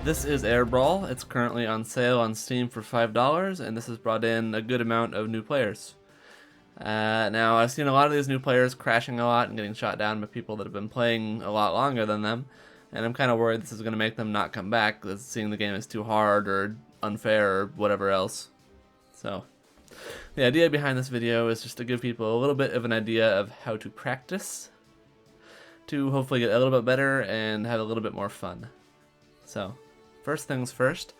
This is Brawl. It's currently on sale on Steam for $5, and this has brought in a good amount of new players. Now, I've seen a lot of these new players crashing a lot and getting shot down by people that have been playing a lot longer than them, and I'm kind of worried this is going to make them not come back, because seeing the game is too hard or unfair or whatever else. So, the idea behind this video is just to give people a little bit of an idea of how to practice, to hopefully get a little bit better and have a little bit more fun. So, first things first,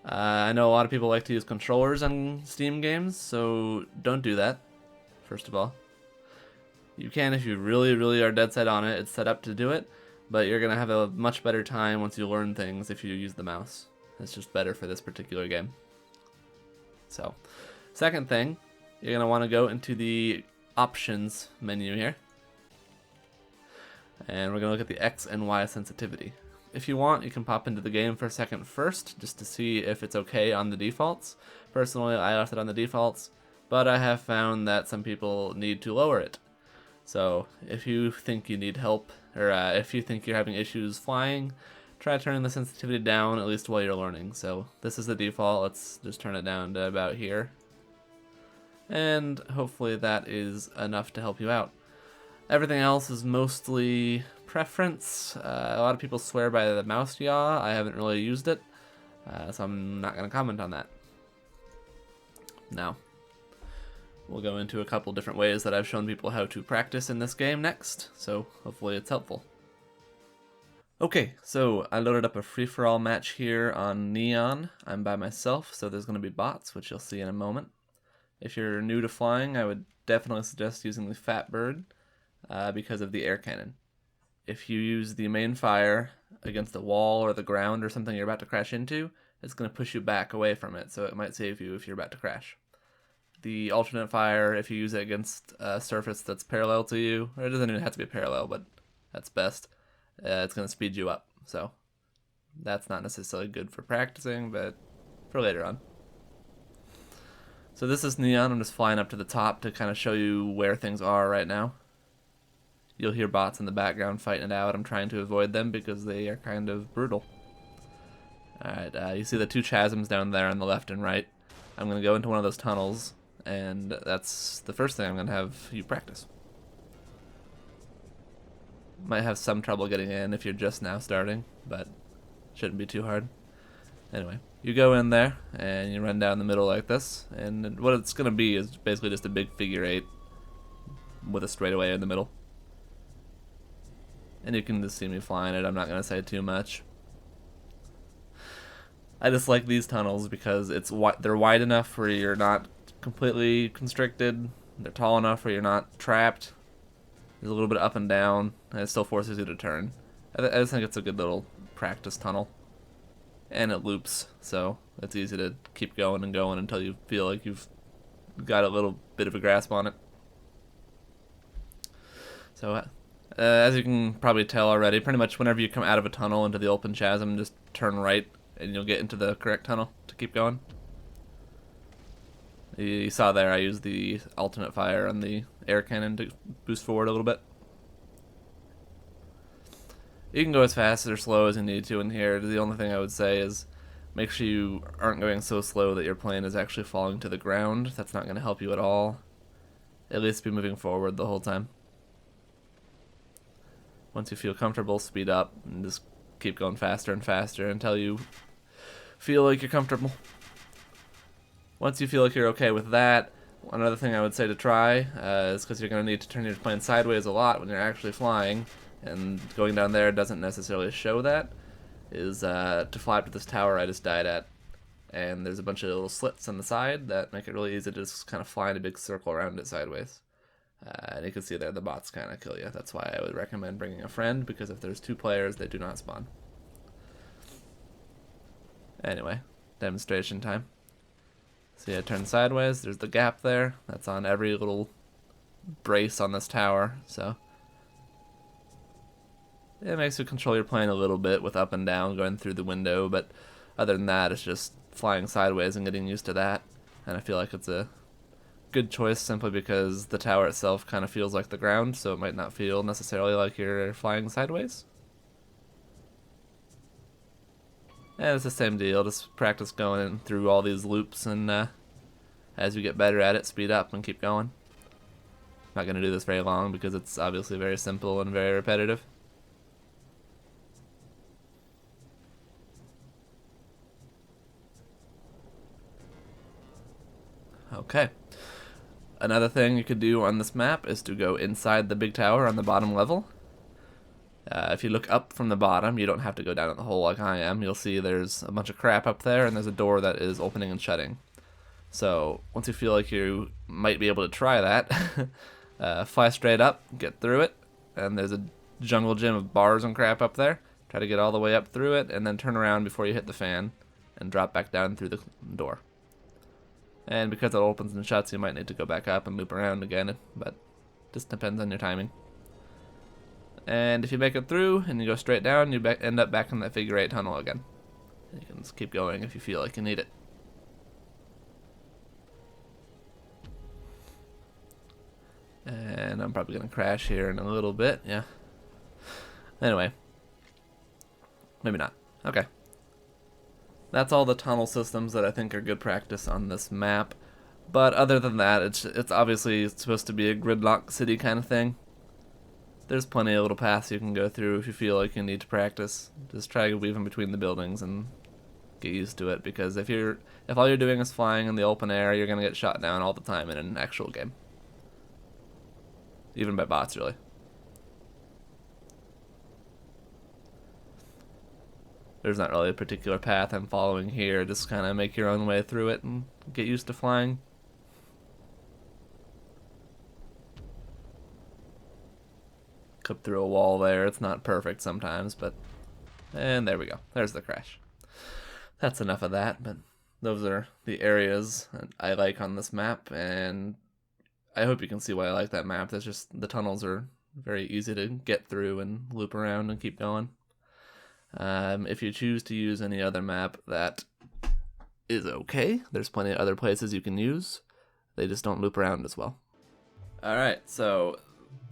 I know a lot of people like to use controllers on Steam games, so don't do that, first of all. You can if you really are dead set on it. It's set up to do it, but you're going to have a much better time once you learn things if you use the mouse. It's just better for this particular game. So, second thing, you're going to want to go into the options menu here, and we're going to look at the X and Y sensitivity. If you want, you can pop into the game for a second first, just to see if it's okay on the defaults. Personally, I left it on the defaults, but I have found that some people need to lower it. So, if you think you need help, or if you think you're having issues flying, try turning the sensitivity down, at least while you're learning. So, this is the default. Let's just turn it down to about here. And hopefully that is enough to help you out. Everything else is mostly preference. A lot of people swear by the mouse yaw. I haven't really used it, so I'm not going to comment on that. Now, we'll go into a couple different ways that I've shown people how to practice in this game next, so hopefully it's helpful. Okay, so I loaded up a free-for-all match here on Neon. I'm by myself, so there's going to be bots, which you'll see in a moment. If you're new to flying, I would definitely suggest using the Fat Bird, because of the air cannon. If you use the main fire against the wall or the ground or something you're about to crash into, it's going to push you back away from it, so it might save you if you're about to crash. The alternate fire, if you use it against a surface that's parallel to you, or it doesn't even have to be parallel, but that's best, it's going to speed you up. So that's not necessarily good for practicing, but for later on. So this is Neon. I'm just flying up to the top to kind of show you where things are right now. You'll hear bots in the background fighting it out. I'm trying to avoid them because they are kind of brutal. Alright, you see the two chasms down there on the left and right. I'm going to go into one of those tunnels, and that's the first thing I'm going to have you practice. Might have some trouble getting in if you're just now starting, but shouldn't be too hard. Anyway, you go in there, and you run down the middle like this, and what it's going to be is basically just a big figure 8 with a straightaway in the middle. And you can just see me flying it. I'm not going to say too much. I just like these tunnels because they're wide enough where you're not completely constricted. They're tall enough where you're not trapped. There's a little bit up and down, and it still forces you to turn. I just think it's a good little practice tunnel. And it loops, so it's easy to keep going and going until you feel like you've got a little bit of a grasp on it. So, as you can probably tell already, pretty much whenever you come out of a tunnel into the open chasm, just turn right and you'll get into the correct tunnel to keep going. You saw there I used the alternate fire on the air cannon to boost forward a little bit. You can go as fast or slow as you need to in here. The only thing I would say is make sure you aren't going so slow that your plane is actually falling to the ground. That's not going to help you at all. At least be moving forward the whole time. Once you feel comfortable, speed up and just keep going faster and faster until you feel like you're comfortable. Once you feel like you're okay with that, another thing I would say to try is because you're going to need to turn your plane sideways a lot when you're actually flying, and going down there doesn't necessarily show that, is to fly up to this tower I just died at. And there's a bunch of little slits on the side that make it really easy to just kind of fly in a big circle around it sideways. And you can see there the bots kind of kill you. That's why I would recommend bringing a friend, because if there's 2 players, they do not spawn. Anyway, demonstration time. See, I turn sideways. There's the gap there. That's on every little brace on this tower. So it makes you control your plane a little bit with up and down going through the window. But other than that, it's just flying sideways and getting used to that. And I feel like it's a good choice simply because the tower itself kind of feels like the ground, so it might not feel necessarily like you're flying sideways. And it's the same deal, just practice going through all these loops, and as you get better at it, speed up and keep going. Not going to do this very long because it's obviously very simple and very repetitive. Okay. Another thing you could do on this map is to go inside the big tower on the bottom level. If you look up from the bottom, you don't have to go down in the hole like I am. You'll see there's a bunch of crap up there, and there's a door that is opening and shutting. So once you feel like you might be able to try that, fly straight up, get through it, and there's a jungle gym of bars and crap up there. Try to get all the way up through it, and then turn around before you hit the fan, and drop back down through the door. And because it opens and shuts, you might need to go back up and loop around again, but just depends on your timing. And if you make it through and you go straight down, you end up back in that figure 8 tunnel again. You can just keep going if you feel like you need it. And I'm probably going to crash here in a little bit, yeah. Anyway. Maybe not. Okay. That's all the tunnel systems that I think are good practice on this map. But other than that, it's obviously supposed to be a gridlock city kind of thing. There's plenty of little paths you can go through if you feel like you need to practice. Just try to weave in between the buildings and get used to it, because if all you're doing is flying in the open air, you're gonna get shot down all the time in an actual game. Even by bots, really. There's not really a particular path I'm following here. Just kind of make your own way through it and get used to flying. Clip through a wall there. It's not perfect sometimes, but... And there we go. There's the crash. That's enough of that, but those are the areas I like on this map, and I hope you can see why I like that map. That's just, the tunnels are very easy to get through and loop around and keep going. If you choose to use any other map, that is okay. There's plenty of other places you can use. They just don't loop around as well. Alright, so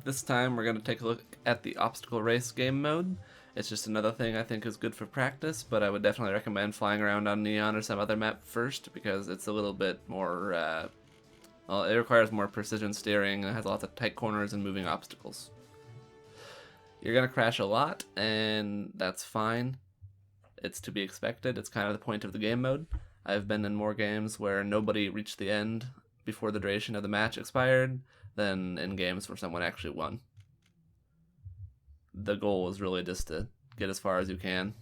this time we're going to take a look at the obstacle race game mode. It's just another thing I think is good for practice, but I would definitely recommend flying around on Neon or some other map first, because it's a little bit more, well, it requires more precision steering and it has lots of tight corners and moving obstacles. You're going to crash a lot, and that's fine. It's to be expected. It's kind of the point of the game mode. I've been in more games where nobody reached the end before the duration of the match expired than in games where someone actually won. The goal is really just to get as far as you can,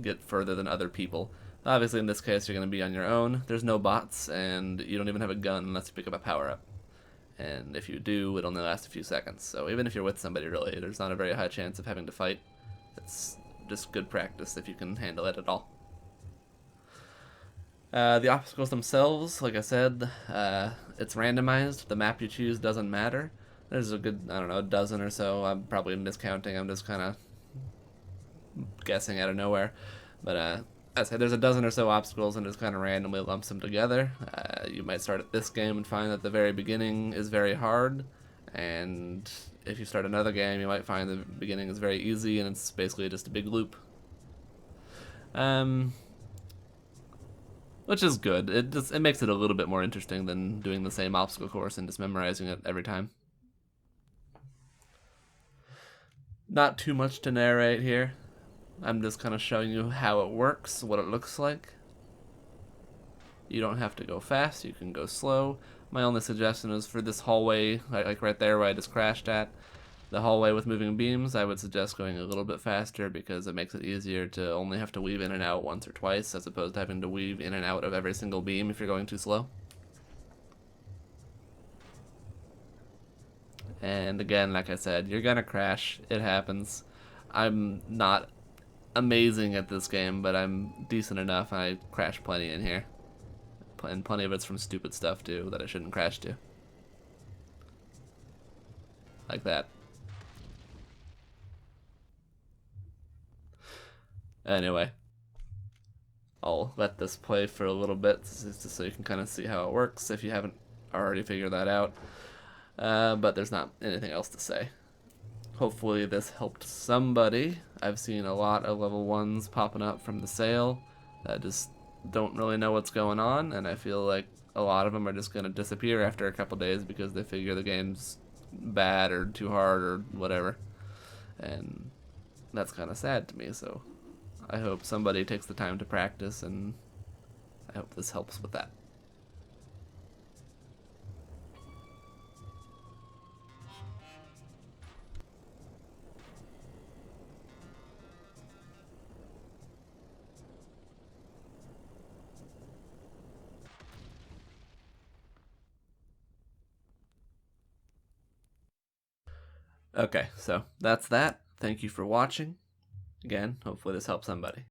get further than other people. Obviously, in this case, you're going to be on your own. There's no bots, and you don't even have a gun unless you pick up a power-up. And if you do, it only lasts a few seconds. So even if you're with somebody, really, there's not a very high chance of having to fight. It's just good practice if you can handle it at all. The obstacles themselves, like I said, it's randomized. The map you choose doesn't matter. There's a good, I don't know, a dozen or so. I'm probably miscounting. I'm just kind of guessing out of nowhere. But I said there's a dozen or so obstacles, and just kind of randomly lumps them together. You might start at this game and find that the very beginning is very hard, and if you start another game, you might find the beginning is very easy, and it's basically just a big loop. Which is good. It makes it a little bit more interesting than doing the same obstacle course and just memorizing it every time. Not too much to narrate here. I'm just kind of showing you how it works, what it looks like. You don't have to go fast, you can go slow. My only suggestion is for this hallway, like right there where I just crashed at, the hallway with moving beams, I would suggest going a little bit faster because it makes it easier to only have to weave in and out once or twice, as opposed to having to weave in and out of every single beam if you're going too slow. And again, like I said, you're gonna crash. It happens. I'm not amazing at this game, but I'm decent enough, and I crash plenty in here. And plenty of it's from stupid stuff, too, that I shouldn't crash to. Like that. Anyway. I'll let this play for a little bit, just so you can kind of see how it works, if you haven't already figured that out. But there's not anything else to say. hopefully this helped somebody. I've seen a lot of level 1s popping up from the sale that just don't really know what's going on, and I feel like a lot of them are just going to disappear after a couple days because they figure the game's bad or too hard or whatever. And that's kind of sad to me, so I hope somebody takes the time to practice, and I hope this helps with that. Okay, so that's that. Thank you for watching. Again, hopefully this helps somebody.